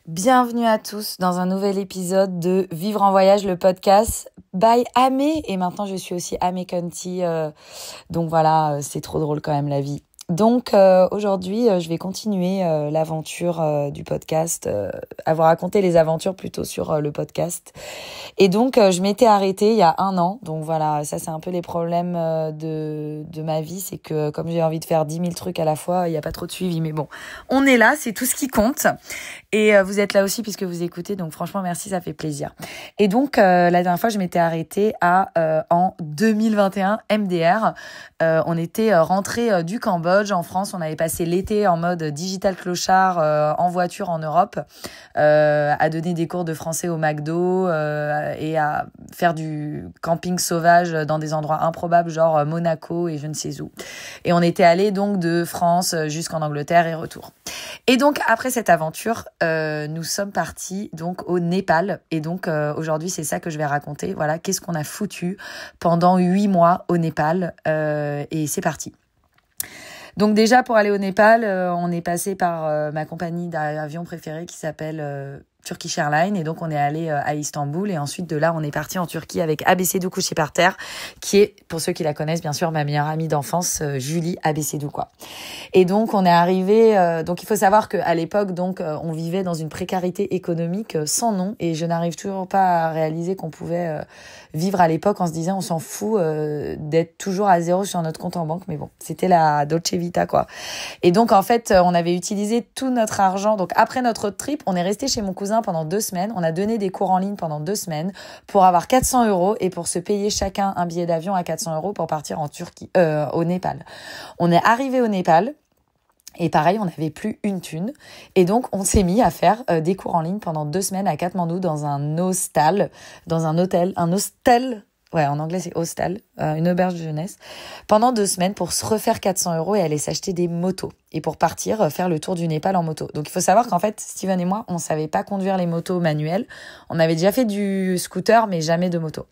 Bienvenue à tous dans un nouvel épisode de Vivre en voyage, le podcast by Amé. Et maintenant, je suis aussi Amé Conti. Donc voilà, c'est trop drôle quand même la vie. Donc aujourd'hui, je vais continuer l'aventure du podcast, avoir raconté les aventures plutôt sur le podcast. Et donc, je m'étais arrêtée il y a 1 an. Donc voilà, ça c'est un peu les problèmes de ma vie. C'est que comme j'ai envie de faire 10 000 trucs à la fois, il n'y a pas trop de suivi. Mais bon, on est là, c'est tout ce qui compte. Et vous êtes là aussi puisque vous écoutez. Donc franchement, merci, ça fait plaisir. Et donc, la dernière fois, je m'étais arrêtée en 2021, MDR. On était rentré du Cambodge en France. On avait passé l'été en mode digital clochard en voiture en Europe, à donner des cours de français au McDo et à faire du camping sauvage dans des endroits improbables genre Monaco et je ne sais où. Et on était allé donc de France jusqu'en Angleterre et retour. Et donc après cette aventure, nous sommes partis donc au Népal. Et donc aujourd'hui c'est ça que je vais raconter. Voilà, qu'est-ce qu'on a foutu pendant 8 mois au Népal. Et c'est parti. Donc déjà pour aller au Népal, on est passé par ma compagnie d'avion préférée qui s'appelle Turkish Airlines, et donc on est allé à Istanbul, et ensuite de là on est parti en Turquie avec Abécédou couché par terre, qui est, pour ceux qui la connaissent bien sûr, ma meilleure amie d'enfance, Julie Abécédou quoi. Et donc on est arrivé, donc il faut savoir qu'à l'époque donc on vivait dans une précarité économique sans nom, et je n'arrive toujours pas à réaliser qu'on pouvait vivre à l'époque en se disant on s'en fout d'être toujours à zéro sur notre compte en banque, mais bon, c'était la Dolce Vita quoi. Et donc en fait on avait utilisé tout notre argent. Donc après notre trip, on est resté chez mon cousin pendant 2 semaines. On a donné des cours en ligne pendant 2 semaines pour avoir 400 € et pour se payer chacun un billet d'avion à 400 € pour partir en Turquie, au Népal. On est arrivé au Népal. Et pareil, on n'avait plus une thune. Et donc, on s'est mis à faire des cours en ligne pendant 2 semaines à Katmandou dans un hostel, un hostel. Ouais, en anglais, c'est hostel, une auberge de jeunesse, pendant 2 semaines pour se refaire 400 € et aller s'acheter des motos. Et pour partir faire le tour du Népal en moto. Donc, il faut savoir qu'en fait, Steven et moi, on savait pas conduire les motos manuelles. On avait déjà fait du scooter, mais jamais de moto.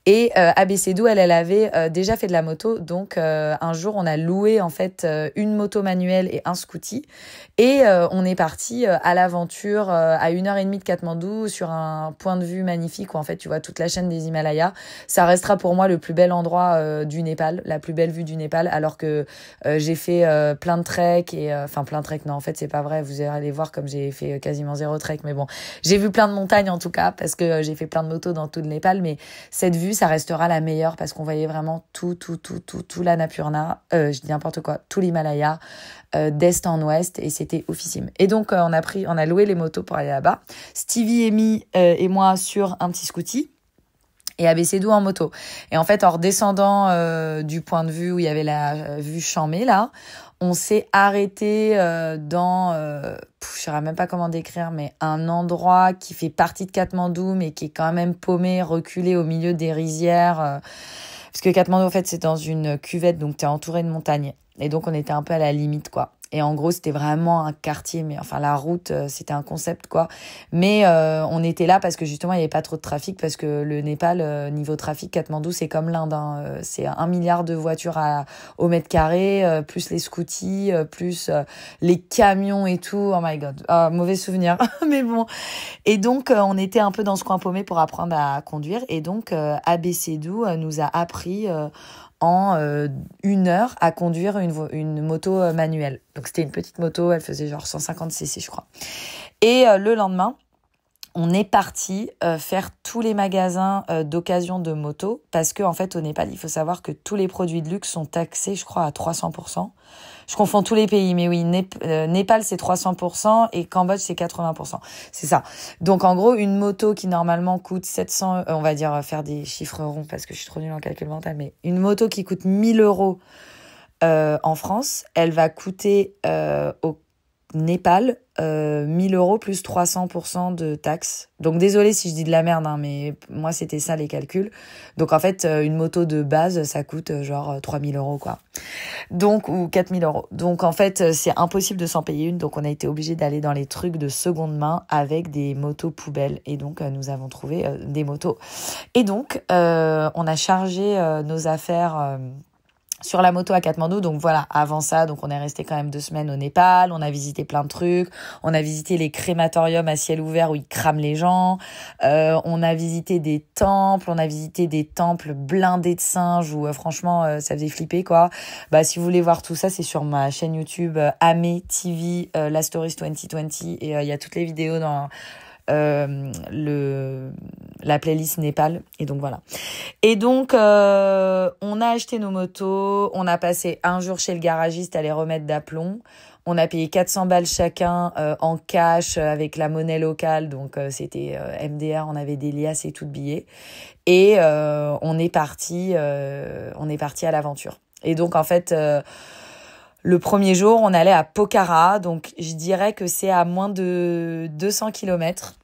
Et Abécédou, elle avait déjà fait de la moto. Donc, un jour, on a loué en fait une moto manuelle et un scooty. Et on est parti à l'aventure à 1h30 de Katmandou sur un point de vue magnifique où en fait, tu vois toute la chaîne des Himalayas. Ça restera pour moi le plus bel endroit du Népal, la plus belle vue du Népal, alors que j'ai fait plein de treks et plein de treks, non en fait c'est pas vrai, vous allez voir comme j'ai fait quasiment 0 trek, mais bon, j'ai vu plein de montagnes en tout cas parce que j'ai fait plein de motos dans tout le Népal, mais cette vue ça restera la meilleure parce qu'on voyait vraiment tout l'Annapurna, je dis n'importe quoi, tout l'Himalaya, d'est en ouest, et c'était oufissime. Et donc on a loué les motos pour aller là-bas, Stevie, Amy et moi sur un petit scooty, et Abécédou en moto. Et en fait, en redescendant du point de vue où il y avait la vue Chambé, là, on s'est arrêté dans, je saurais même pas comment décrire, mais un endroit qui fait partie de Katmandou, mais qui est quand même paumé, reculé au milieu des rizières. Parce que Katmandou, en fait, c'est dans une cuvette, donc t'es entouré de montagnes. Et donc, on était un peu à la limite, quoi. Et en gros, c'était vraiment un quartier, mais enfin, la route, c'était un concept, quoi. Mais on était là parce que justement, il n'y avait pas trop de trafic, parce que le Népal, niveau trafic, Katmandou, c'est comme l'Inde, hein. C'est 1 milliard de voitures au mètre carré, plus les scooties, plus les camions et tout. Oh my god, mauvais souvenir. Mais bon. Et donc, on était un peu dans ce coin paumé pour apprendre à conduire. Et donc, Abécédou nous a appris en 1 heure à conduire une moto manuelle. Donc c'était une petite moto, elle faisait genre 150 cc je crois. Et le lendemain, on est parti faire tous les magasins d'occasion de moto, parce que en fait au Népal, il faut savoir que tous les produits de luxe sont taxés, je crois, à 300%. Je confonds tous les pays, mais oui, Népal c'est 300% et Cambodge c'est 80%. C'est ça. Donc en gros, une moto qui normalement coûte 700, on va dire faire des chiffres ronds parce que je suis trop nulle en calcul mental, mais une moto qui coûte 1 000 € en France, elle va coûter au Népal 1 000 € plus 300% de taxes. Donc désolé si je dis de la merde, hein, mais moi c'était ça les calculs. Donc en fait une moto de base ça coûte genre 3 000 € quoi. Donc ou 4 000 €. Donc en fait c'est impossible de s'en payer une. Donc on a été obligé d'aller dans les trucs de seconde main avec des motos poubelles. Et donc nous avons trouvé des motos. Et donc on a chargé nos affaires sur la moto à Katmandou. Donc voilà, avant ça, donc on est resté quand même 2 semaines au Népal, on a visité plein de trucs, on a visité les crématoriums à ciel ouvert où ils crament les gens, on a visité des temples blindés de singes où franchement ça faisait flipper quoi. Bah si vous voulez voir tout ça, c'est sur ma chaîne YouTube Amé TV La Stories 2020 et il y a toutes les vidéos dans la playlist Népal. Et donc voilà. Et donc, on a acheté nos motos, on a passé un jour chez le garagiste à les remettre d'aplomb. On a payé 400 balles chacun en cash avec la monnaie locale. Donc, c'était MDR, on avait des liasses et tout de billets. Et on est parti à l'aventure. Et donc, en fait, le premier jour, on allait à Pokhara. Donc, je dirais que c'est à moins de 200 kilomètres.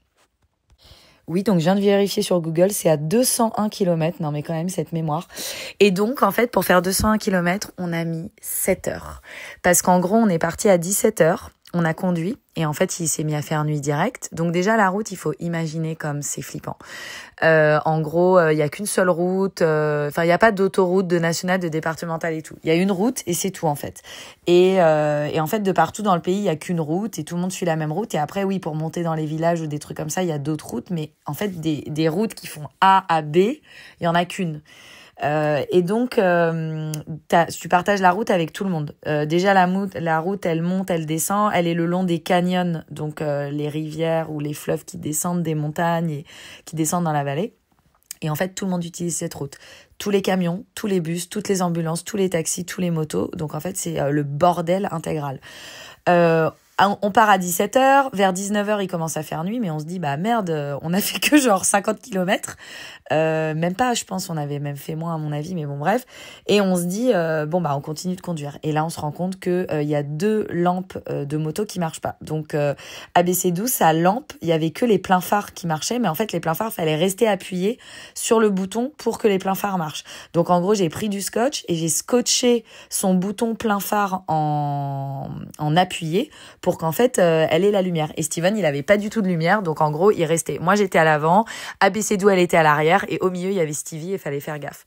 Oui, donc je viens de vérifier sur Google, c'est à 201 kilomètres. Non, mais quand même, cette mémoire. Et donc, en fait, pour faire 201 kilomètres, on a mis 7 heures. Parce qu'en gros, on est parti à 17 heures. On a conduit et en fait, il s'est mis à faire nuit directe. Donc déjà, la route, il faut imaginer comme c'est flippant. En gros, il y a qu'une seule route. Enfin, il y a pas d'autoroute, de nationale, de départementale et tout. Il y a une route et c'est tout en fait. Et en fait, de partout dans le pays, il y a qu'une route et tout le monde suit la même route. Et après, oui, pour monter dans les villages ou des trucs comme ça, il y a d'autres routes. Mais en fait, des routes qui font A à B, il y en a qu'une. Et donc, tu partages la route avec tout le monde. Déjà, la route, elle monte, elle descend. Elle est le long des canyons, donc les rivières ou les fleuves qui descendent des montagnes et qui descendent dans la vallée. Et en fait, tout le monde utilise cette route. Tous les camions, tous les bus, toutes les ambulances, tous les taxis, tous les motos. Donc, en fait, c'est le bordel intégral. On part à 17h, vers 19h, il commence à faire nuit, mais on se dit, bah merde, on a fait que genre 50 kilomètres. Même pas, je pense, on avait même fait moins à mon avis, mais bon bref. Et on se dit, bon bah on continue de conduire. Et là, on se rend compte que il y a 2 lampes de moto qui marchent pas. Donc ABC12, sa lampe, il y avait que les pleins phares qui marchaient, mais en fait les pleins phares, fallait rester appuyé sur le bouton pour que les pleins phares marchent. Donc en gros, j'ai pris du scotch et j'ai scotché son bouton plein phare en appuyé pour qu'en fait elle ait la lumière. Et Steven, il avait pas du tout de lumière, donc en gros, il restait. Moi, j'étais à l'avant, ABC12, elle était à l'arrière. Et au milieu, il y avait Stevie et il fallait faire gaffe.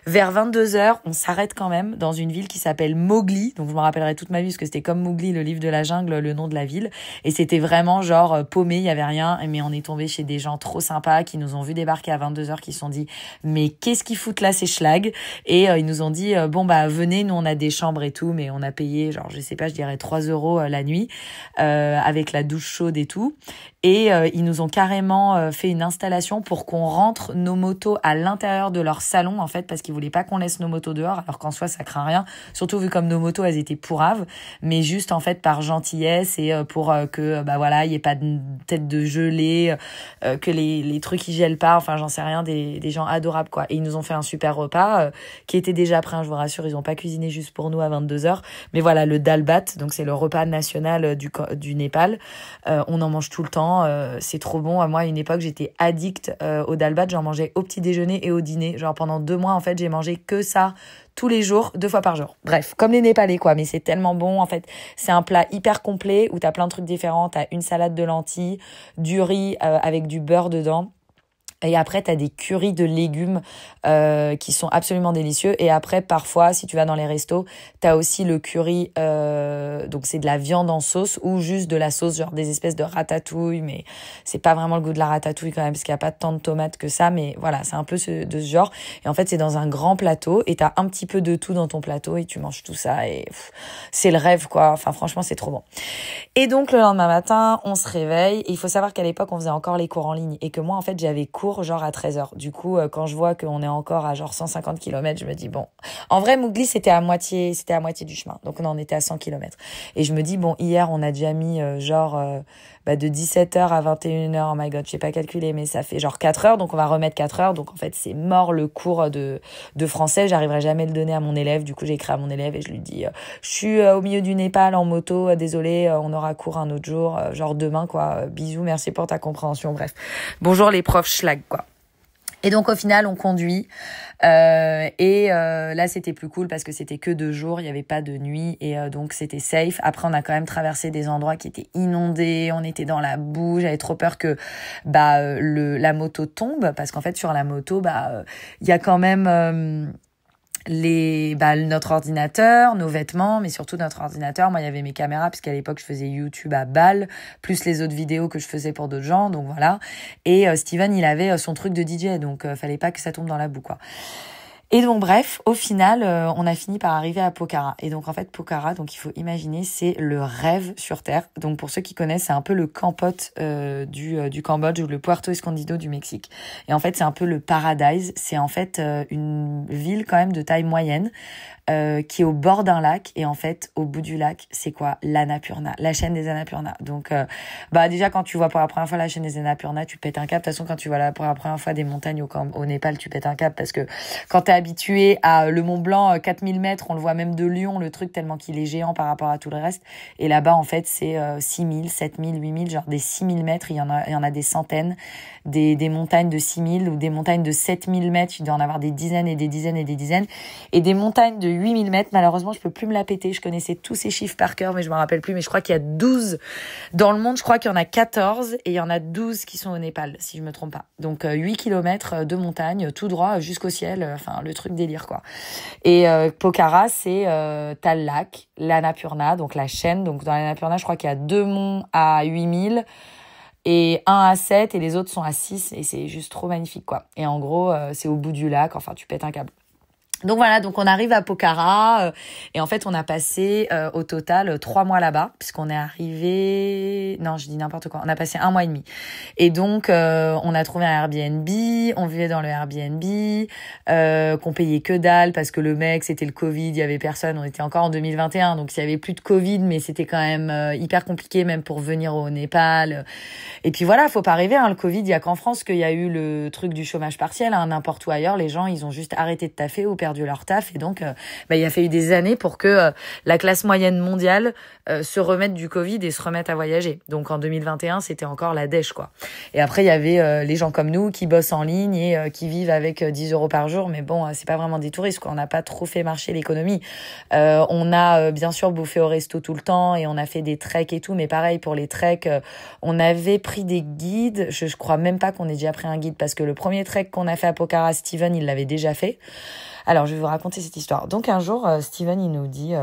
Vers 22h, on s'arrête quand même dans une ville qui s'appelle Mowgli. Donc, je me rappellerai toute ma vie parce que c'était comme Mowgli, le livre de la jungle, le nom de la ville. Et c'était vraiment genre paumé, il y avait rien. Mais on est tombé chez des gens trop sympas qui nous ont vu débarquer à 22h, qui se sont dit, mais qu'est-ce qu'ils foutent là, ces schlags? Et ils nous ont dit, bon, bah, venez, nous, on a des chambres et tout. Mais on a payé, genre, je sais pas, je dirais 3 euros la nuit, avec la douche chaude et tout. Et ils nous ont carrément fait une installation pour qu'on rentre nos motos à l'intérieur de leur salon, en fait, parce qu'ils voulaient pas qu'on laisse nos motos dehors, alors qu'en soi, ça craint rien. Surtout vu comme nos motos, elles étaient pourraves, mais juste, en fait, par gentillesse et pour que, bah voilà, il y ait pas de tête de gelée, que les trucs, ils gèlent pas, enfin, j'en sais rien, des gens adorables, quoi. Et ils nous ont fait un super repas qui était déjà prêt, hein, je vous rassure, ils ont pas cuisiné juste pour nous à 22h. Mais voilà, le dal bhat, donc c'est le repas national du Népal. On en mange tout le temps. C'est trop bon. Moi, à une époque, j'étais addict au dal bhat. J'en mangeais au petit déjeuner et au dîner. Genre pendant 2 mois, en fait, j'ai mangé que ça tous les jours, 2 fois par jour. Bref, comme les Népalais, quoi. Mais c'est tellement bon. En fait, c'est un plat hyper complet où t'as plein de trucs différents. T'as une salade de lentilles, du riz avec du beurre dedans. Et après, t'as des currys de légumes qui sont absolument délicieux. Et après, parfois, si tu vas dans les restos, t'as aussi le curry, donc c'est de la viande en sauce ou juste de la sauce, genre des espèces de ratatouille. Mais c'est pas vraiment le goût de la ratatouille quand même, parce qu'il y a pas tant de tomates que ça. Mais voilà, c'est un peu de ce genre. Et en fait, c'est dans un grand plateau et t'as un petit peu de tout dans ton plateau et tu manges tout ça. Et c'est le rêve, quoi. Enfin, franchement, c'est trop bon. Et donc, le lendemain matin, on se réveille. Et il faut savoir qu'à l'époque, on faisait encore les cours en ligne. Et que moi, en fait, j'avais cours genre à 13h. Du coup, quand je vois qu'on est encore à genre 150 km, je me dis bon. En vrai, Mowgli, c'était à moitié du chemin. Donc, on était à 100 km. Et je me dis bon, hier, on a déjà mis de 17h à 21h. Oh my god, je sais pas calculer, mais ça fait genre 4 heures. Donc, on va remettre 4 heures. Donc, en fait, c'est mort le cours de français. J'arriverai jamais à le donner à mon élève. Du coup, j'ai écrit à mon élève et je lui dis, je suis au milieu du Népal en moto. Désolée, on aura cours un autre jour, genre demain, quoi. Bisous, merci pour ta compréhension. Bref. Bonjour les profs schlag, quoi. Et donc au final on conduit là c'était plus cool parce que c'était que 2 jours, il y avait pas de nuit et donc c'était safe. Après on a quand même traversé des endroits qui étaient inondés, on était dans la boue, j'avais trop peur que la moto tombe parce qu'en fait sur la moto il y a quand même notre ordinateur, nos vêtements, mais surtout notre ordinateur. Moi, il y avait mes caméras, puisqu'à l'époque, je faisais YouTube à balle, plus les autres vidéos que je faisais pour d'autres gens, donc voilà. Et Steven, il avait son truc de DJ, donc fallait pas que ça tombe dans la boue, quoi. Et donc bref, au final, on a fini par arriver à Pokhara. Et donc en fait, Pokhara, donc il faut imaginer, c'est le rêve sur Terre. Donc pour ceux qui connaissent, c'est un peu le Kampot du Cambodge ou le Puerto Escondido du Mexique. Et en fait, c'est un peu le paradise. C'est en fait une ville quand même de taille moyenne. Qui est au bord d'un lac, et en fait au bout du lac c'est quoi? L'Annapurna, la chaîne des Annapurna. Donc déjà quand tu vois pour la première fois la chaîne des Annapurna, tu pètes un câble. De toute façon, quand tu vois pour la première fois des montagnes au Népal, tu pètes un câble, parce que quand t'es habitué à le Mont Blanc, 4000 mètres, on le voit même de Lyon, le truc, tellement qu'il est géant par rapport à tout le reste. Et là-bas en fait c'est 6000, 7000, 8000, genre des 6000 mètres, il y en a des centaines, des montagnes de 6000 ou des montagnes de 7000 mètres, il doit en avoir des dizaines et des dizaines et des dizaines, et des montagnes de 8000 mètres. Malheureusement, je peux plus me la péter. Je connaissais tous ces chiffres par cœur, mais je me rappelle plus. Mais je crois qu'il y a 12 dans le monde. Je crois qu'il y en a 14 et il y en a 12 qui sont au Népal, si je me trompe pas. Donc, 8 kilomètres de montagne, tout droit jusqu'au ciel. Enfin, le truc délire, quoi. Et Pokhara, c'est t'as le lac, l'Annapurna, donc la chaîne. Donc, dans l'Annapurna, je crois qu'il y a 2 monts à 8000 et un à 7 et les autres sont à 6, et c'est juste trop magnifique, quoi. Et en gros, c'est au bout du lac. Enfin, tu pètes un câble. Donc voilà, donc on arrive à Pokhara et en fait on a passé au total 3 mois là-bas, puisqu'on est arrivé, non je dis n'importe quoi, on a passé 1 mois et demi. Et donc on a trouvé un Airbnb, on vivait dans le Airbnb, qu'on payait que dalle parce que le mec c'était le Covid, il y avait personne, on était encore en 2021, donc il y avait plus de Covid, mais c'était quand même hyper compliqué même pour venir au Népal. Et puis voilà, faut pas rêver, hein, le Covid, il y a qu'en France qu'il y a eu le truc du chômage partiel, hein, n'importe où ailleurs les gens ils ont juste arrêté de taffer ou perdu leur taf, et donc il a fallu des années pour que la classe moyenne mondiale se remette du Covid et se remette à voyager. Donc en 2021 c'était encore la dèche, quoi. Et après il y avait les gens comme nous qui bossent en ligne et qui vivent avec 10 euros par jour, mais bon c'est pas vraiment des touristes, quoi. On n'a pas trop fait marcher l'économie. On a bien sûr bouffé au resto tout le temps et on a fait des treks et tout, mais pareil pour les treks, on avait pris des guides. Je crois même pas qu'on ait déjà pris un guide, parce que le premier trek qu'on a fait à Pokhara, Steven il l'avait déjà fait. Alors, je vais vous raconter cette histoire. Donc, un jour, Steven, il nous dit...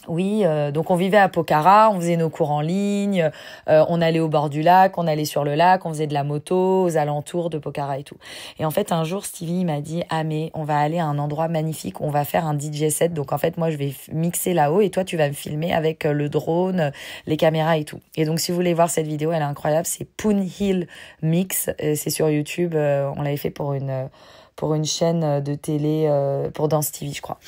Oui, donc on vivait à Pokhara, on faisait nos cours en ligne, on allait au bord du lac, on allait sur le lac, on faisait de la moto aux alentours de Pokhara et tout. Et en fait, un jour, Stevie m'a dit « Ah, mais on va aller à un endroit magnifique, on va faire un DJ set. Donc en fait, moi, je vais mixer là-haut et toi, tu vas me filmer avec le drone, les caméras et tout. » Et donc, si vous voulez voir cette vidéo, elle est incroyable, c'est Poon Hill Mix, c'est sur YouTube, on l'avait fait pour une chaîne de télé, pour Dance TV, je crois.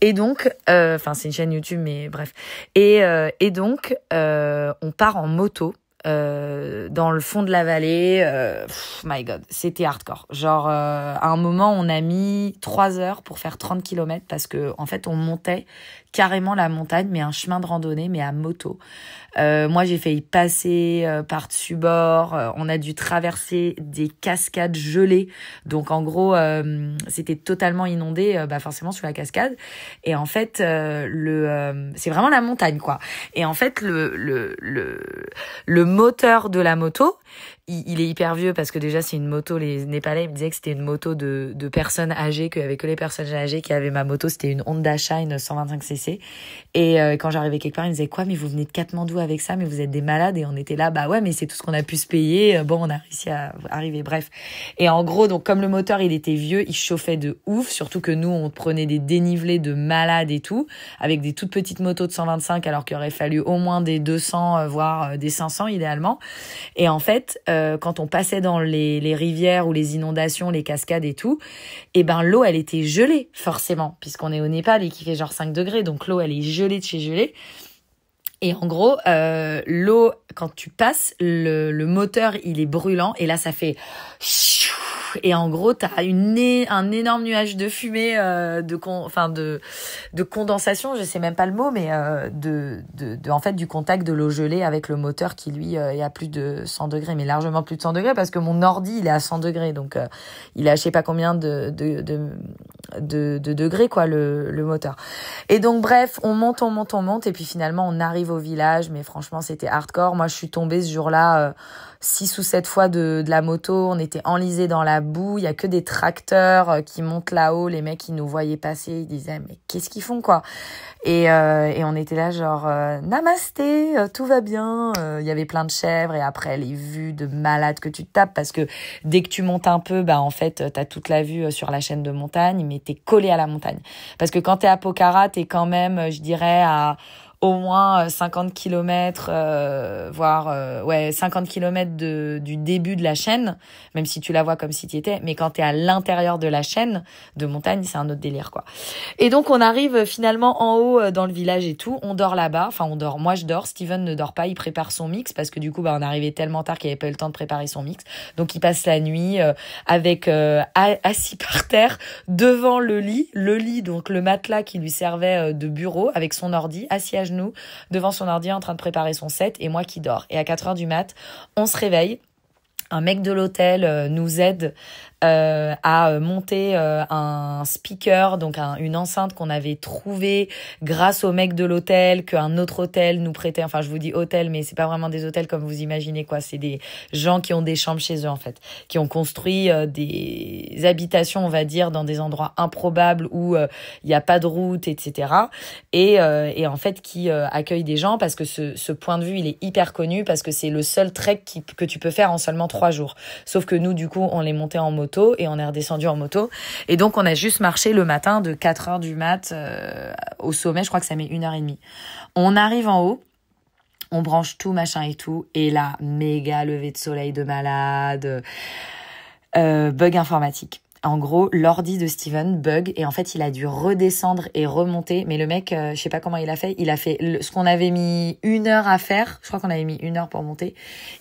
Et donc, c'est une chaîne YouTube, mais bref. Et donc, on part en moto dans le fond de la vallée. My God, c'était hardcore. Genre, à un moment, on a mis 3 heures pour faire 30 kilomètres, parce que en fait, on montait carrément la montagne, mais un chemin de randonnée, mais à moto. Moi, j'ai failli passer par-dessus bord. On a dû traverser des cascades gelées. Donc, en gros, c'était totalement inondé, forcément, sur la cascade. Et en fait, c'est vraiment la montagne, quoi. Et en fait, le moteur de la moto, il est hyper vieux, parce que déjà, c'est une moto, les Népalais me disaient que c'était une moto de personnes âgées, qu'il y avait que les personnes âgées qui avaient ma moto. C'était une Honda Shine 125cc. Et quand j'arrivais quelque part, ils me disaient « Quoi, mais vous venez de Katmandou avec ça, mais vous êtes des malades ?» Et on était là, bah ouais, mais c'est tout ce qu'on a pu se payer. Bon, on a réussi à arriver, bref. Et en gros, donc comme le moteur, il était vieux, il chauffait de ouf, surtout que nous, on prenait des dénivelés de malades et tout, avec des toutes petites motos de 125, alors qu'il aurait fallu au moins des 200, voire des 500 idéalement. Et en fait, quand on passait dans les rivières ou les inondations, les cascades et tout, et ben l'eau, elle était gelée, forcément, puisqu'on est au Népal et qu'il fait genre 5 degrés, donc l'eau, elle est gelée de chez gelée. Et en gros, l'eau, quand tu passes, le moteur, il est brûlant, et là, ça fait... Et en gros, t'as un énorme nuage de fumée, de condensation, je sais même pas le mot, mais en fait, du contact de l'eau gelée avec le moteur qui, lui, est à plus de 100 degrés, mais largement plus de 100 degrés, parce que mon ordi, il est à 100 degrés, donc il a je sais pas combien de de degrés, quoi, le moteur. Et donc, bref, on monte, et puis finalement, on arrive au village, mais franchement, c'était hardcore. Moi, je suis tombée ce jour-là 6 ou 7 fois de la moto, on était enlisés dans la boue, il y a que des tracteurs qui montent là-haut, les mecs, ils nous voyaient passer, ils disaient, mais qu'est-ce qu'ils font, quoi? Et on était là genre namasté, tout va bien. Il y avait plein de chèvres et après les vues de malade que tu te tapes parce que dès que tu montes un peu, bah en fait t'as toute la vue sur la chaîne de montagne, mais t'es collé à la montagne. Parce que quand t'es à Pokhara, t'es quand même, je dirais, à au moins 50 kilomètres, voire 50 kilomètres du début de la chaîne, même si tu la vois comme si tu y étais. Mais quand t'es à l'intérieur de la chaîne de montagne, c'est un autre délire, quoi. Et donc, on arrive finalement en haut dans le village et tout. On dort là-bas. Enfin, on dort. Moi, je dors. Steven ne dort pas. Il prépare son mix parce que du coup, bah, on arrivait tellement tard qu'il avait pas eu le temps de préparer son mix. Donc, il passe la nuit avec assis par terre devant le lit. Le lit, donc le matelas qui lui servait de bureau avec son ordi, assis à genoux devant son ordi en train de préparer son set et moi qui dors. Et à 4h du mat, on se réveille. Un mec de l'hôtel nous aide à monter un speaker, donc une enceinte qu'on avait trouvée grâce au mec de l'hôtel, qu'un autre hôtel nous prêtait. Enfin, je vous dis hôtel, mais c'est pas vraiment des hôtels comme vous imaginez, quoi. C'est des gens qui ont des chambres chez eux, en fait, qui ont construit des habitations, on va dire, dans des endroits improbables où il y a pas de route, etc. Et en fait, qui accueillent des gens parce que ce point de vue, il est hyper connu parce que c'est le seul trek que tu peux faire en seulement 3 jours. Sauf que nous, du coup, on l'est monté en moto et on est redescendu en moto. Et donc, on a juste marché le matin de 4h du mat au sommet. Je crois que ça met 1h30. On arrive en haut, on branche tout, machin et tout. Et là, méga lever de soleil de malade, bug informatique. En gros, l'ordi de Steven bug et en fait, il a dû redescendre et remonter. Mais le mec, je sais pas comment il a fait. Il a fait ce qu'on avait mis 1 heure à faire. Je crois qu'on avait mis 1 heure pour monter.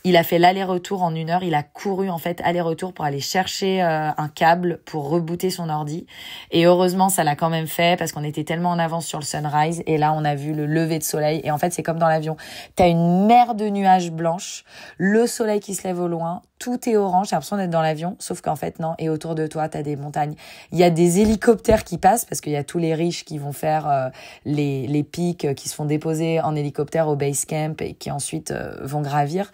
Il a fait l'aller-retour en 1 heure. Il a couru en fait aller-retour pour aller chercher un câble pour rebooter son ordi. Et heureusement, ça l'a quand même fait parce qu'on était tellement en avance sur le sunrise. Et là, on a vu le lever de soleil. Et en fait, c'est comme dans l'avion. T'as une mer de nuages blanches, le soleil qui se lève au loin. Tout est orange, j'ai l'impression d'être dans l'avion, sauf qu'en fait, non. Et autour de toi, t'as des montagnes. Il y a des hélicoptères qui passent, parce qu'il y a tous les riches qui vont faire les pics, qui se font déposer en hélicoptère au base camp et qui ensuite vont gravir.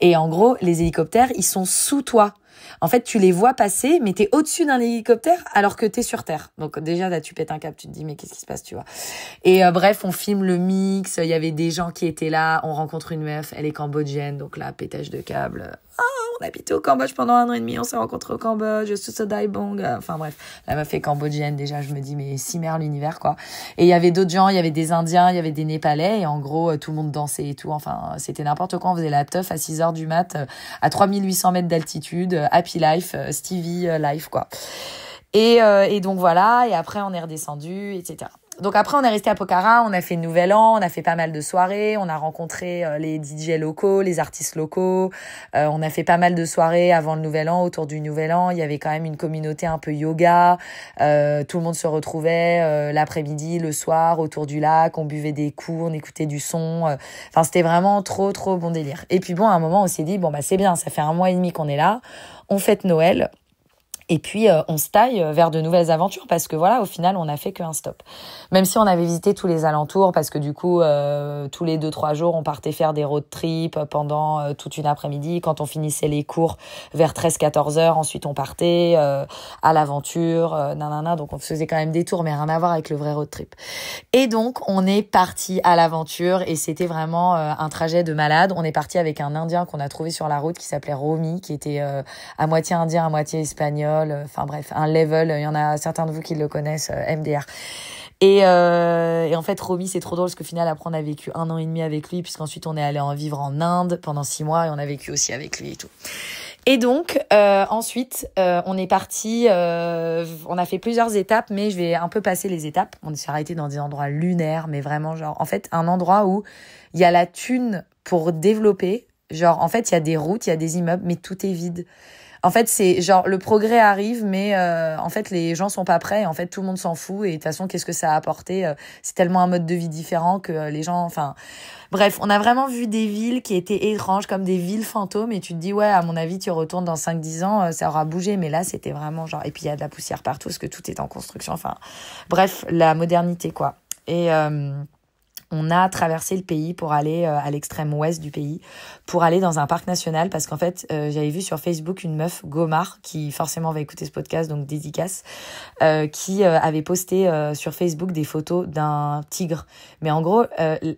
Et en gros, les hélicoptères, ils sont sous toi. En fait, tu les vois passer, mais t'es au-dessus d'un hélicoptère alors que t'es sur Terre. Donc déjà, là, tu pètes un câble, tu te dis, mais qu'est-ce qui se passe, tu vois. Et bref, on filme le mix, il y avait des gens qui étaient là, on rencontre une meuf, elle est cambodgienne, donc là, pétage de câble. On habitait au Cambodge pendant 1 an et demi, on s'est rencontrés au Cambodge, Susodai Bong. Enfin bref, la meuf est cambodgienne déjà, je me dis, mais si merde l'univers, quoi. Et il y avait d'autres gens, il y avait des Indiens, il y avait des Népalais, et en gros, tout le monde dansait et tout. Enfin, c'était n'importe quoi, on faisait la teuf à 6h du mat, à 3800 mètres d'altitude, happy life, Stevie life, quoi. Et donc voilà, et après on est redescendu, etc. Donc après, on est resté à Pokhara, on a fait le Nouvel An, on a fait pas mal de soirées, on a rencontré les DJ locaux, les artistes locaux, on a fait pas mal de soirées avant le Nouvel An, autour du Nouvel An, il y avait quand même une communauté un peu yoga, tout le monde se retrouvait l'après-midi, le soir, autour du lac, on buvait des coups, on écoutait du son, enfin c'était vraiment trop bon délire. Et puis bon, à un moment, on s'est dit, bon bah c'est bien, ça fait 1 mois et demi qu'on est là, on fête Noël. Et puis, on se taille vers de nouvelles aventures parce que voilà, au final, on n'a fait qu'un stop. Même si on avait visité tous les alentours parce que du coup, tous les 2-3 jours, on partait faire des road trips pendant toute une après-midi. Quand on finissait les cours vers 13-14 heures, ensuite on partait à l'aventure, nanana. Donc, on faisait quand même des tours, mais rien à voir avec le vrai road trip. Et donc, on est parti à l'aventure et c'était vraiment un trajet de malade. On est parti avec un Indien qu'on a trouvé sur la route qui s'appelait Romy, qui était à moitié indien, à moitié espagnol. Enfin bref, un level, il y en a certains de vous qui le connaissent, MDR. Et en fait, Romy, c'est trop drôle parce qu'au final, après, on a vécu 1 an et demi avec lui, puisqu'ensuite, on est allé en vivre en Inde pendant 6 mois et on a vécu aussi avec lui et tout. Et donc, ensuite, on est parti, on a fait plusieurs étapes, mais je vais un peu passer les étapes. On s'est arrêté dans des endroits lunaires, mais vraiment genre, en fait, un endroit où il y a la thune pour développer. Genre, en fait, il y a des routes, il y a des immeubles, mais tout est vide. En fait, c'est genre le progrès arrive, mais en fait les gens sont pas prêts. Et en fait, tout le monde s'en fout. Et de toute façon, qu'est-ce que ça a apporté? C'est tellement un mode de vie différent que les gens. Enfin, bref, on a vraiment vu des villes qui étaient étranges, comme des villes fantômes. Et tu te dis ouais, à mon avis, tu retournes dans 5-10 ans, ça aura bougé. Mais là, c'était vraiment genre. Et puis il y a de la poussière partout, parce que tout est en construction. Enfin, bref, la modernité quoi. Et on a traversé le pays pour aller à l'extrême ouest du pays, pour aller dans un parc national, parce qu'en fait, j'avais vu sur Facebook une meuf, Gomar, qui forcément va écouter ce podcast, donc dédicace, qui avait posté sur Facebook des photos d'un tigre. Mais en gros,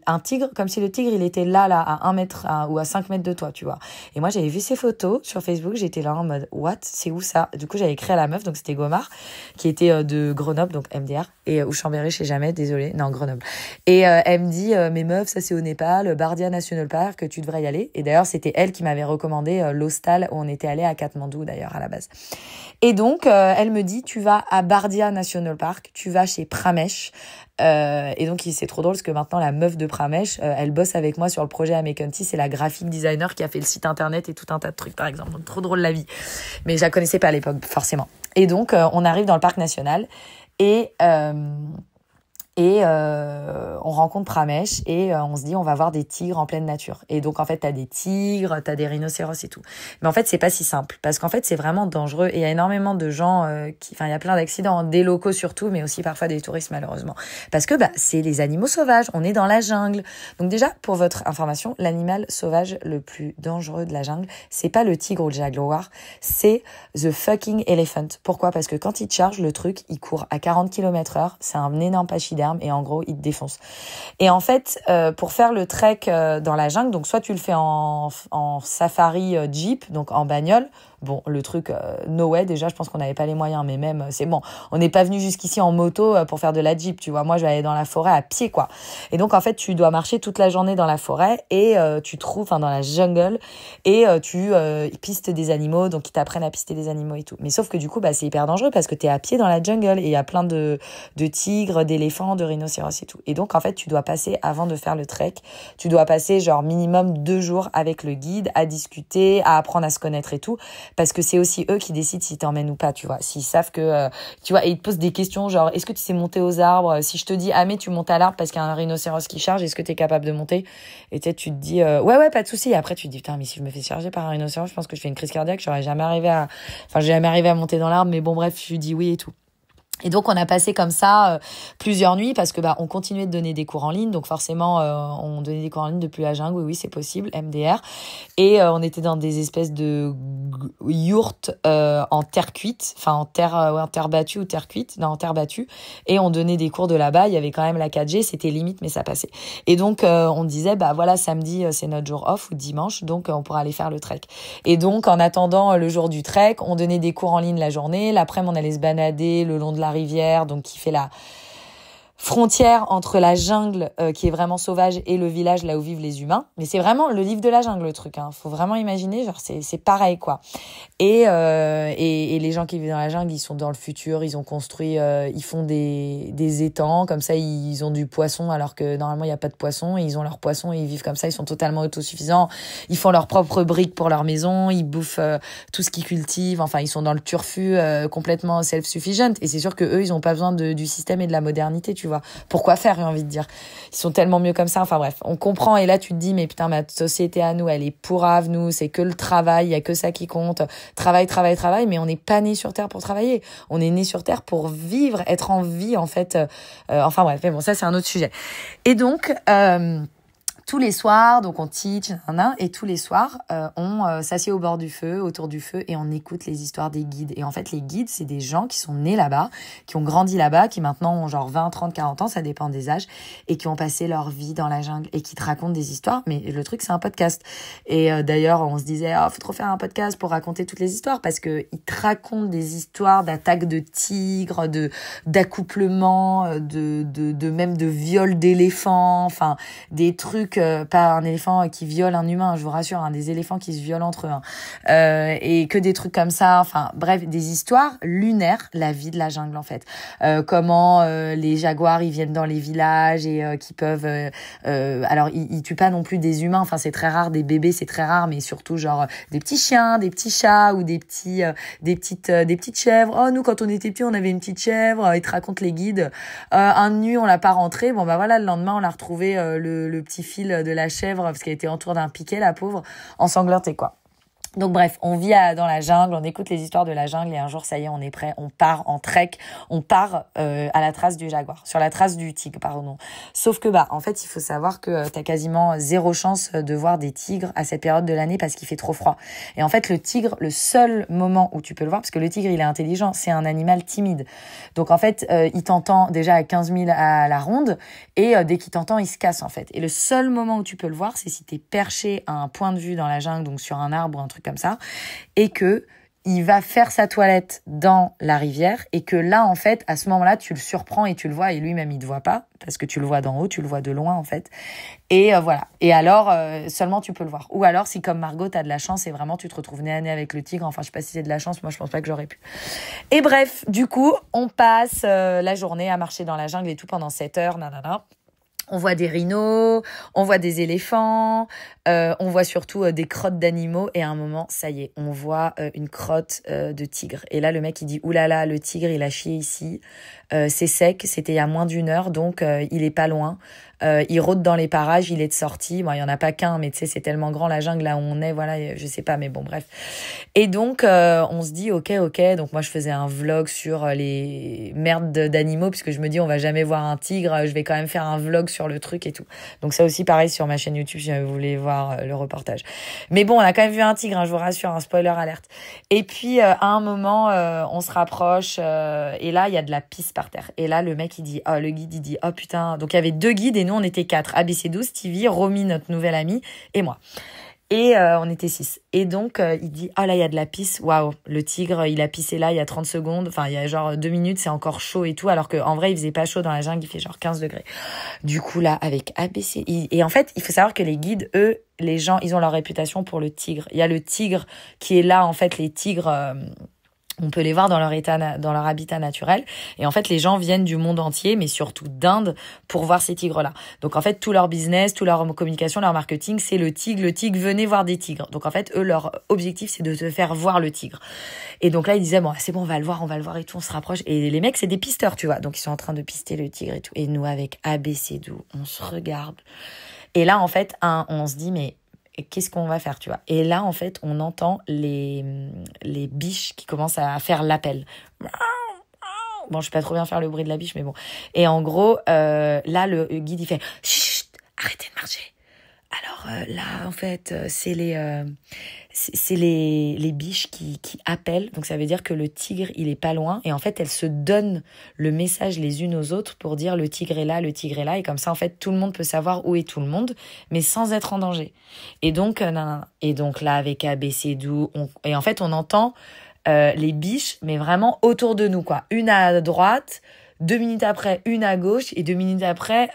un tigre, comme si le tigre, il était là, à 1 mètre ou à 5 mètres de toi, tu vois. Et moi, j'avais vu ces photos sur Facebook, j'étais là en mode, what? C'est où ça? Du coup, j'avais écrit à la meuf, donc c'était Gomar, qui était de Grenoble, donc MDR, ou Chambéry, je sais jamais, désolée, non, Grenoble. Et elle me dit, mais meuf, ça c'est au Népal, Bardia National Park, que tu devrais y aller. Et d'ailleurs, c'était elle qui m'avait recommandé l'hostal où on était allé à Katmandou, d'ailleurs, à la base. Et donc, elle me dit, tu vas à Bardia National Park, tu vas chez Pramesh. Et donc, c'est trop drôle parce que maintenant, la meuf de Pramesh, elle bosse avec moi sur le projet Amekanti. C'est la graphic designer qui a fait le site internet et tout un tas de trucs, par exemple. Donc, trop drôle la vie. Mais je la connaissais pas à l'époque, forcément. Et donc, on arrive dans le parc national et on rencontre Pramesh et on se dit on va voir des tigres en pleine nature. Et donc en fait t'as des tigres, t'as des rhinocéros et tout. Mais en fait c'est pas si simple parce qu'en fait c'est vraiment dangereux et il y a énormément de gens il y a plein d'accidents, des locaux surtout, mais aussi parfois des touristes malheureusement. Parce que c'est les animaux sauvages, on est dans la jungle. Donc déjà pour votre information, l'animal sauvage le plus dangereux de la jungle, c'est pas le tigre ou le jaguar, c'est the fucking elephant. Pourquoi? Parce que quand il te charge le truc, il court à 40 km/h, c'est un énorme pachyderme et en gros il te défonce. Et en fait pour faire le trek dans la jungle, donc soit tu le fais en safari jeep, donc en bagnole. Bon, le truc, no way, déjà, je pense qu'on n'avait pas les moyens, mais même, c'est bon. On n'est pas venu jusqu'ici en moto pour faire de la Jeep, tu vois. Moi, je vais aller dans la forêt à pied, quoi. Et donc, en fait, tu dois marcher toute la journée dans la forêt et tu trouves, dans la jungle, et tu pistes des animaux, donc ils t'apprennent à pister des animaux et tout. Mais sauf que du coup, c'est hyper dangereux parce que t'es à pied dans la jungle et il y a plein de tigres, d'éléphants, de rhinocéros et tout. Et donc, en fait, tu dois passer, avant de faire le trek, tu dois passer genre minimum 2 jours avec le guide à discuter, à apprendre à se connaître et tout. Parce que c'est aussi eux qui décident s'ils t'emmènent ou pas, tu vois. S'ils savent que, tu vois, et ils te posent des questions genre, est-ce que tu sais monter aux arbres? Si je te dis, mais tu montes à l'arbre parce qu'il y a un rhinocéros qui charge, est-ce que t'es capable de monter? Et tu te dis, ouais, pas de souci. Et après, tu te dis, putain, mais si je me fais charger par un rhinocéros, je pense que je fais une crise cardiaque, j'ai jamais arrivé à monter dans l'arbre, mais bon, bref, je lui dis oui et tout. Et donc on a passé comme ça plusieurs nuits parce que on continuait de donner des cours en ligne, donc forcément on donnait des cours en ligne depuis la jungle, oui c'est possible, MDR, et on était dans des espèces de yourtes en terre cuite, en terre battue ou terre cuite, non en terre battue, et on donnait des cours de là-bas. Il y avait quand même la 4G, c'était limite mais ça passait. Et donc on disait voilà, samedi c'est notre jour off ou dimanche, donc on pourra aller faire le trek. Et donc en attendant le jour du trek, on donnait des cours en ligne la journée, l'après-midi on allait se balader le long de la rivière, donc qui fait la frontière entre la jungle qui est vraiment sauvage et le village là où vivent les humains. Mais c'est vraiment le livre de la jungle, le truc, hein. Faut vraiment imaginer, genre c'est pareil quoi. Et les gens qui vivent dans la jungle, ils sont dans le futur, ils ont construit, ils font des étangs, comme ça ils ont du poisson alors que normalement il y a pas de poisson, et ils ont leur poisson et ils vivent comme ça, ils sont totalement autosuffisants, ils font leurs propres briques pour leur maison, ils bouffent tout ce qu'ils cultivent, enfin ils sont dans le turfu complètement self-sufficient, et c'est sûr que eux ils ont pas besoin du système et de la modernité, tu vois. Pourquoi faire, j'ai envie de dire. Ils sont tellement mieux comme ça. Enfin bref, on comprend. Et là, tu te dis, mais putain, ma société à nous, elle est pourrave, nous. C'est que le travail. Il y a que ça qui compte. Travail. Mais on n'est pas né sur Terre pour travailler. On est né sur Terre pour vivre, être en vie, en fait. Enfin bref, mais bon, ça, c'est un autre sujet. Et donc, tous les soirs, donc on teach, et tous les soirs, on s'assied au bord du feu, autour du feu, et on écoute les histoires des guides. Et en fait, les guides, c'est des gens qui sont nés là-bas, qui ont grandi là-bas, qui maintenant ont genre 20, 30, 40 ans, ça dépend des âges, et qui ont passé leur vie dans la jungle, et qui te racontent des histoires. Mais le truc, c'est un podcast. Et d'ailleurs, on se disait, faut trop faire un podcast pour raconter toutes les histoires, parce que ils te racontent des histoires d'attaques de tigres, d'accouplement, de même de viols d'éléphants, enfin, des trucs trucs, pas un éléphant qui viole un humain, je vous rassure, hein, des éléphants qui se violent entre eux, hein. Et que des trucs comme ça, enfin bref, des histoires lunaires, la vie de la jungle en fait. Comment les jaguars ils viennent dans les villages et qui peuvent, alors ils tuent pas non plus des humains, enfin c'est très rare, des bébés c'est très rare, mais surtout genre des petits chiens, des petits chats ou des petites chèvres. Oh nous quand on était petits on avait une petite chèvre, ils te racontent les guides. Un nu on l'a pas rentré, bon bah voilà, le lendemain on a retrouvé le petit fil de la chèvre parce qu'elle était entourée d'un piquet, la pauvre, ensanglantée quoi. Donc bref, on vit dans la jungle, on écoute les histoires de la jungle et un jour, ça y est, on est prêt, on part en trek, on part à la trace du jaguar, sur la trace du tigre, pardon. Sauf que en fait, il faut savoir que t'as quasiment zéro chance de voir des tigres à cette période de l'année parce qu'il fait trop froid. Et en fait, le tigre, le seul moment où tu peux le voir, parce que le tigre, il est intelligent, c'est un animal timide. Donc en fait, il t'entend déjà à 15 000 à la ronde et dès qu'il t'entend, il se casse en fait. Et le seul moment où tu peux le voir, c'est si t'es perché à un point de vue dans la jungle, donc sur un arbre ou un truc comme ça, et que il va faire sa toilette dans la rivière et que là, en fait, à ce moment-là, tu le surprends et tu le vois et lui-même, il te voit pas parce que tu le vois d'en haut, tu le vois de loin, en fait. Et voilà. Et alors, seulement tu peux le voir. Ou alors, si comme Margot, t'as de la chance et vraiment tu te retrouves nez à nez avec le tigre, enfin, je sais pas si c'est de la chance, moi, je pense pas que j'aurais pu. Et bref, du coup, on passe la journée à marcher dans la jungle et tout pendant 7 heures, nanana. On voit des rhinos, on voit des éléphants, on voit surtout des crottes d'animaux et à un moment, ça y est, on voit une crotte de tigre. Et là, le mec, il dit « Oulala, le tigre, il a chié ici. C'est sec, c'était il y a moins d'1 heure, donc il est pas loin. Il rôde dans les parages, il est de sortie. Bon, il y en a pas qu'un, mais tu sais, c'est tellement grand la jungle là où on est, voilà, je sais pas, mais bon, bref. Et donc, on se dit, ok. Donc moi, je faisais un vlog sur les merdes d'animaux, puisque je me dis, on va jamais voir un tigre, je vais quand même faire un vlog sur le truc et tout. Donc ça aussi, pareil, sur ma chaîne YouTube, si vous voulez voir le reportage. Mais bon, on a quand même vu un tigre, hein, je vous rassure, un spoiler alerte. Et puis, à un moment, on se rapproche, et là, il y a de la pisse par terre. Et là, le mec, le guide, il dit, oh putain. Donc il y avait 2 guides et nous, on était 4. ABC12, Stevie, Romy, notre nouvelle amie, et moi. Et on était 6. Et donc, il dit, ah là, il y a de la pisse. Waouh, le tigre, il a pissé là il y a 30 secondes. Enfin, il y a genre 2 minutes, c'est encore chaud et tout. Alors qu'en vrai, il faisait pas chaud dans la jungle, il fait genre 15 degrés. Du coup, là, avec ABC... Et en fait, il faut savoir que les guides, eux, les gens, ils ont leur réputation pour le tigre. Il y a le tigre qui est là, en fait, les tigres... on peut les voir dans leur habitat naturel. Et en fait, les gens viennent du monde entier, mais surtout d'Inde, pour voir ces tigres-là. Donc, en fait, tout leur business, toute leur communication, leur marketing, c'est le tigre. Le tigre, venez voir des tigres. Donc, en fait, eux, leur objectif, c'est de te faire voir le tigre. Et donc là, ils disaient, bon, c'est bon, on va le voir et tout, on se rapproche. Et les mecs, c'est des pisteurs, tu vois. Donc, ils sont en train de pister le tigre et tout. Et nous, avec ABC12, on se regarde. Et là, en fait, on se dit, mais qu'est-ce qu'on va faire, tu vois? Et là, en fait, on entend les biches qui commencent à faire l'appel. Bon, je sais pas trop bien faire le bruit de la biche, mais bon. Et en gros, là, le guide, il fait « Chut, arrêtez de marcher !» Alors là, en fait, c'est les biches qui appellent. Donc ça veut dire que le tigre, il est pas loin. Et en fait, elles se donnent le message les unes aux autres pour dire le tigre est là, le tigre est là. Et comme ça, en fait, tout le monde peut savoir où est tout le monde, mais sans être en danger. Et donc, Et donc là, avec ABC12, et en fait, on entend les biches, mais vraiment autour de nous, quoi. Une à droite, 2 minutes après, une à gauche, et 2 minutes après,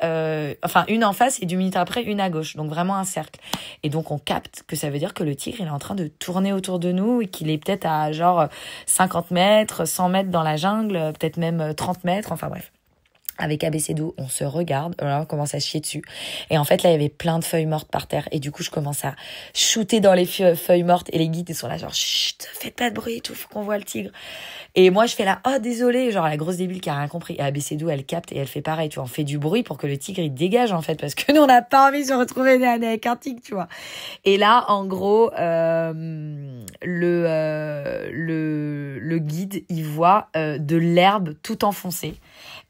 une en face, et 2 minutes après, une à gauche. Donc vraiment un cercle. Et donc on capte que ça veut dire que le tigre, il est en train de tourner autour de nous, et qu'il est peut-être à genre 50 mètres, 100 mètres dans la jungle, peut-être même 30 mètres, enfin bref. Avec ABC12, on se regarde, là, on commence à chier dessus. Et en fait, là, il y avait plein de feuilles mortes par terre. Et du coup, je commence à shooter dans les feuilles mortes. Et les guides, ils sont là, genre, chut, faites pas de bruit et tout, faut qu'on voit le tigre. Et moi, je fais là, oh, désolé, genre, la grosse débile qui a rien compris. Et ABC12, elle capte et elle fait pareil, tu vois. On fait du bruit pour que le tigre, il dégage, en fait. Parce que nous, on n'a pas envie de se retrouver avec un tigre, tu vois. Et là, en gros, le guide, il voit de l'herbe tout enfoncée.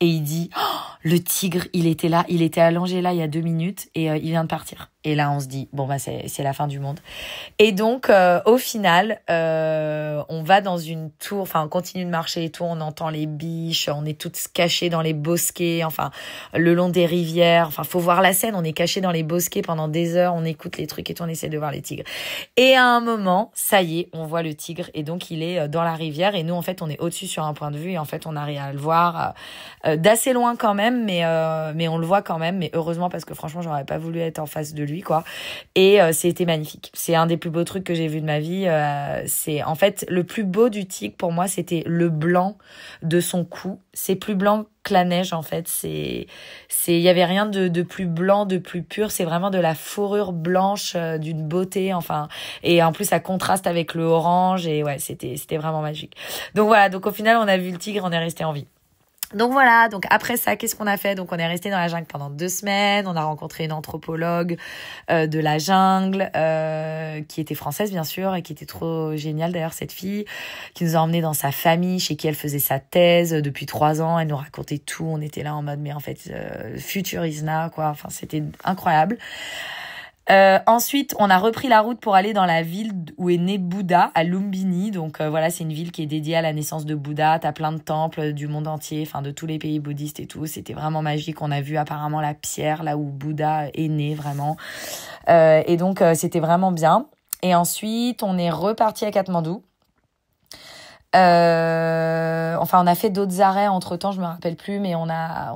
Et il dit, oh, le tigre, il était là, il était allongé là il y a 2 minutes et il vient de partir. Et là, on se dit, bon, bah, c'est la fin du monde. Et donc, au final, on va dans une tour, enfin, on continue de marcher et tout, on entend les biches, on est toutes cachées dans les bosquets, enfin, le long des rivières. Enfin, faut voir la scène, on est cachés dans les bosquets pendant des heures, on écoute les trucs et tout, on essaie de voir les tigres. Et à un moment, ça y est, on voit le tigre et donc il est dans la rivière et nous, en fait, on est au-dessus sur un point de vue et en fait, on arrive à le voir d'assez loin quand même, mais on le voit quand même, mais heureusement parce que franchement, j'aurais pas voulu être en face de lui, quoi. Et c'était magnifique. C'est un des plus beaux trucs que j'ai vu de ma vie. C'est en fait le plus beau du tigre pour moi, c'était le blanc de son cou. C'est plus blanc que la neige en fait. Il y avait rien de plus blanc, de plus pur. C'est vraiment de la fourrure blanche d'une beauté. Enfin, et en plus ça contraste avec le orange et ouais, c'était vraiment magique. Donc voilà. Donc au final, on a vu le tigre, on est resté en vie. Donc voilà, donc après ça, qu'est-ce qu'on a fait? Donc on est resté dans la jungle pendant 2 semaines, on a rencontré une anthropologue de la jungle qui était française bien sûr et qui était trop géniale d'ailleurs cette fille, qui nous a emmenés dans sa famille chez qui elle faisait sa thèse depuis 3 ans, elle nous racontait tout, on était là en mode mais en fait future Isna quoi, enfin c'était incroyable. Ensuite, on a repris la route pour aller dans la ville où est né Bouddha, à Lumbini. Donc voilà, c'est une ville qui est dédiée à la naissance de Bouddha. T'as plein de temples du monde entier, enfin de tous les pays bouddhistes et tout. C'était vraiment magique. On a vu apparemment la pierre là où Bouddha est né vraiment. Et donc c'était vraiment bien. Et ensuite, on est reparti à Katmandou. Enfin, on a fait d'autres arrêts entre-temps, je me rappelle plus, mais on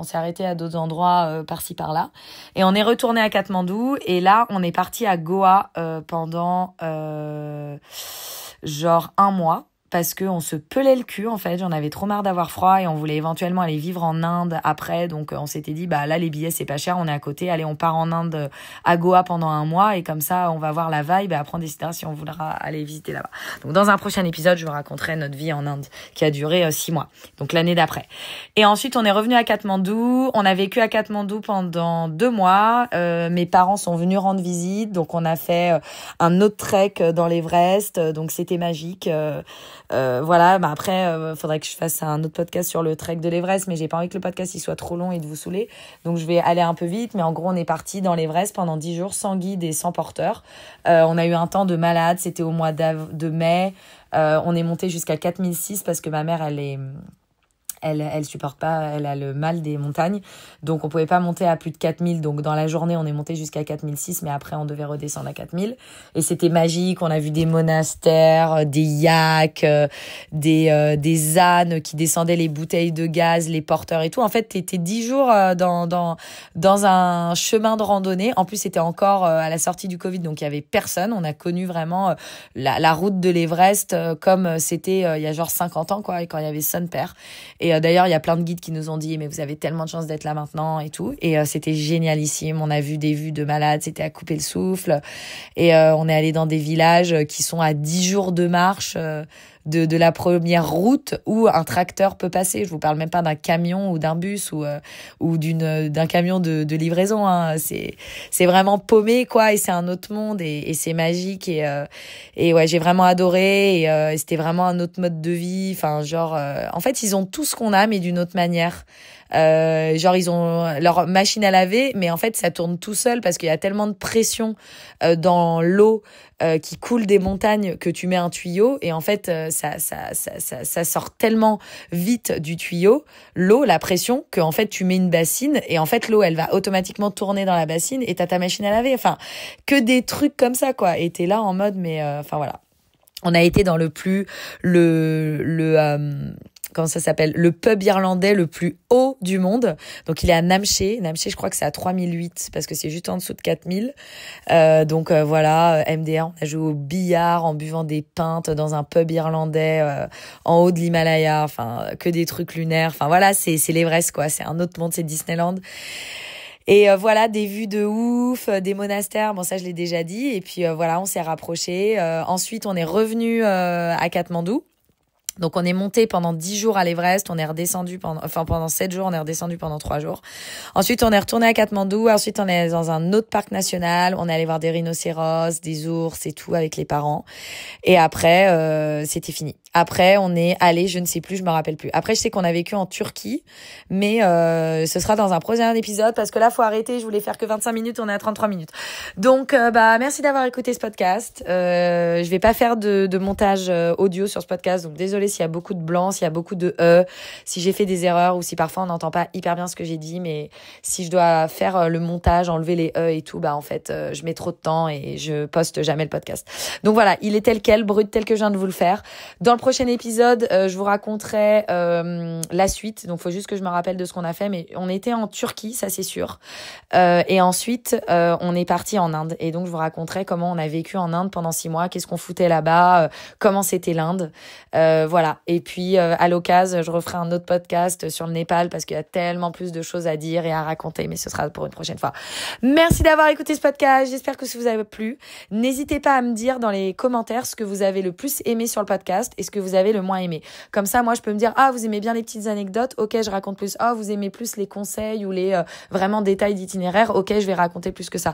s'est arrêté à d'autres endroits par-ci par-là. Et on est retourné à Katmandou et là, on est parti à Goa pendant genre 1 mois. Parce que on se pelait le cul en fait, j'en avais trop marre d'avoir froid et on voulait éventuellement aller vivre en Inde après, donc on s'était dit bah là les billets c'est pas cher, on est à côté, allez on part en Inde à Goa pendant 1 mois et comme ça on va voir la vibe et après on décidera si on voudra aller visiter là-bas. Donc dans un prochain épisode je vous raconterai notre vie en Inde qui a duré 6 mois, donc l'année d'après. Et ensuite on est revenu à Katmandou, on a vécu à Katmandou pendant 2 mois, mes parents sont venus rendre visite, donc on a fait un autre trek dans l'Everest, donc c'était magique. Voilà, bah après, faudrait que je fasse un autre podcast sur le trek de l'Everest, mais j'ai pas envie que le podcast il soit trop long et de vous saouler. Donc je vais aller un peu vite, mais en gros on est parti dans l'Everest pendant 10 jours sans guide et sans porteur. On a eu un temps de malade, c'était au mois de mai. On est monté jusqu'à 4006 parce que ma mère elle supporte pas, elle a le mal des montagnes. Donc, on pouvait pas monter à plus de 4000. Donc, dans la journée, on est monté jusqu'à 4006, mais après, on devait redescendre à 4000. Et c'était magique. On a vu des monastères, des yaks, des ânes qui descendaient les bouteilles de gaz, les porteurs et tout. En fait, t'étais 10 jours dans un chemin de randonnée. En plus, c'était encore à la sortie du Covid, donc il y avait personne. On a connu vraiment la route de l'Everest comme c'était il y a genre 50 ans, quoi, et quand il y avait son père. Et d'ailleurs, il y a plein de guides qui nous ont dit « Mais vous avez tellement de chance d'être là maintenant » et tout. Et c'était génialissime. On a vu des vues de malades. C'était à couper le souffle. Et on est allé dans des villages qui sont à 10 jours de marche de la première route où un tracteur peut passer. Je vous parle même pas d'un camion ou d'un bus ou d'un camion de livraison, hein. C'est vraiment paumé, quoi, et c'est un autre monde et c'est magique et ouais, j'ai vraiment adoré et c'était vraiment un autre mode de vie. Enfin, genre en fait, ils ont tout ce qu'on a mais d'une autre manière. Genre ils ont leur machine à laver mais en fait ça tourne tout seul parce qu'il y a tellement de pression dans l'eau qui coule des montagnes que tu mets un tuyau et en fait ça sort tellement vite du tuyau, l'eau, la pression, que en fait tu mets une bassine et en fait l'eau elle va automatiquement tourner dans la bassine et t'as ta machine à laver. Enfin, que des trucs comme ça, quoi. Et t'es là en mode mais enfin voilà. On a été dans comment ça s'appelle, le pub irlandais le plus haut du monde. Donc il est à Namche. Namche, je crois que c'est à 3008 parce que c'est juste en dessous de 4000. Donc voilà, MDR, on a joué au billard en buvant des pintes dans un pub irlandais en haut de l'Himalaya. Enfin, que des trucs lunaires. Enfin voilà, c'est l'Everest, quoi. C'est un autre monde, c'est Disneyland. Et voilà, des vues de ouf, des monastères, bon ça je l'ai déjà dit. Et puis voilà, on s'est rapprochés. Ensuite, on est revenu à Katmandou. Donc on est monté pendant 10 jours à l'Everest, on est redescendu pendant 7 jours, on est redescendu pendant 3 jours. Ensuite on est retourné à Katmandou, ensuite on est dans un autre parc national, on est allé voir des rhinocéros, des ours et tout avec les parents. Et après c'était fini. Après, on est allé, je ne sais plus, je me rappelle plus. Après, je sais qu'on a vécu en Turquie, mais ce sera dans un prochain épisode parce que là, faut arrêter. Je voulais faire que 25 minutes, on est à 33 minutes. Donc, merci d'avoir écouté ce podcast. Je vais pas faire de montage audio sur ce podcast, donc désolée s'il y a beaucoup de blancs, s'il y a beaucoup de si j'ai fait des erreurs ou si parfois on n'entend pas hyper bien ce que j'ai dit, mais si je dois faire le montage, enlever les et tout, en fait, je mets trop de temps et je poste jamais le podcast. Donc voilà, il est tel quel, brut tel que je viens de vous le faire. Dans le prochain épisode, je vous raconterai la suite. Donc, faut juste que je me rappelle de ce qu'on a fait. Mais on était en Turquie, ça c'est sûr. Et ensuite, on est parti en Inde. Et donc, je vous raconterai comment on a vécu en Inde pendant 6 mois, qu'est-ce qu'on foutait là-bas, comment c'était l'Inde. Voilà. Et puis, à l'occasion, je referai un autre podcast sur le Népal parce qu'il y a tellement plus de choses à dire et à raconter. Mais ce sera pour une prochaine fois. Merci d'avoir écouté ce podcast. J'espère que ça vous a plu. N'hésitez pas à me dire dans les commentaires ce que vous avez le plus aimé sur le podcast et ce que vous avez le moins aimé. Comme ça, moi, je peux me dire, vous aimez bien les petites anecdotes, ok, je raconte plus. Vous aimez plus les conseils ou les vraiment détails d'itinéraire, ok, je vais raconter plus que ça.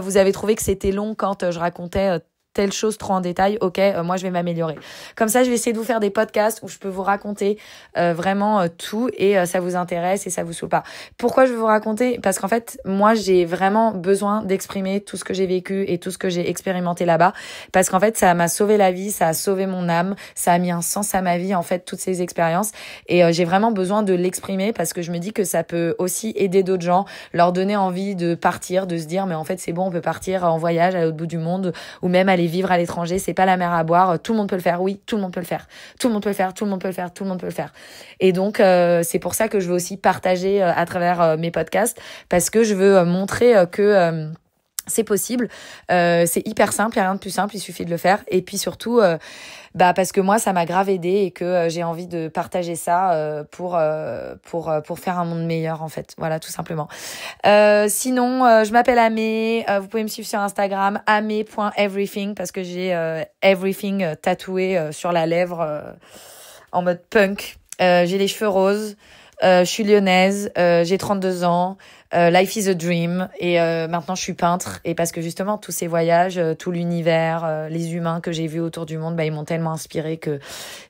Vous avez trouvé que c'était long quand je racontais telle chose trop en détail, ok, moi je vais m'améliorer. Comme ça, je vais essayer de vous faire des podcasts où je peux vous raconter vraiment tout et ça vous intéresse et ça vous saoule pas. Pourquoi je vais vous raconter ? Parce qu'en fait, moi j'ai vraiment besoin d'exprimer tout ce que j'ai vécu et tout ce que j'ai expérimenté là-bas. Parce qu'en fait, ça m'a sauvé la vie, ça a sauvé mon âme, ça a mis un sens à ma vie, en fait, toutes ces expériences. Et j'ai vraiment besoin de l'exprimer parce que je me dis que ça peut aussi aider d'autres gens, leur donner envie de partir, de se dire, mais en fait c'est bon, on peut partir en voyage à l'autre bout du monde ou même aller vivre à l'étranger, c'est pas la mer à boire, tout le monde peut le faire, oui, tout le monde peut le faire, tout le monde peut le faire, tout le monde peut le faire, tout le monde peut le faire. Et donc c'est pour ça que je veux aussi partager à travers mes podcasts, parce que je veux montrer que c'est possible, c'est hyper simple, il n'y a rien de plus simple, il suffit de le faire. Et puis surtout, parce que moi, ça m'a grave aidé et que j'ai envie de partager ça pour faire un monde meilleur, en fait. Voilà, tout simplement. Sinon, je m'appelle Amé, vous pouvez me suivre sur Instagram, amé.everything, parce que j'ai everything tatoué sur la lèvre en mode punk. J'ai les cheveux roses, je suis lyonnaise, j'ai 32 ans. Life is a dream et maintenant je suis peintre et parce que justement tous ces voyages, tout l'univers, les humains que j'ai vus autour du monde, ils m'ont tellement inspiré que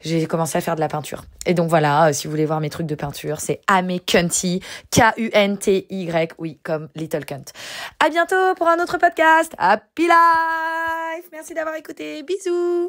j'ai commencé à faire de la peinture. Et donc voilà, si vous voulez voir mes trucs de peinture, c'est Amé Cunty, Kunty, oui, comme Little Cunt. À bientôt pour un autre podcast. Happy Life. Merci d'avoir écouté. Bisous.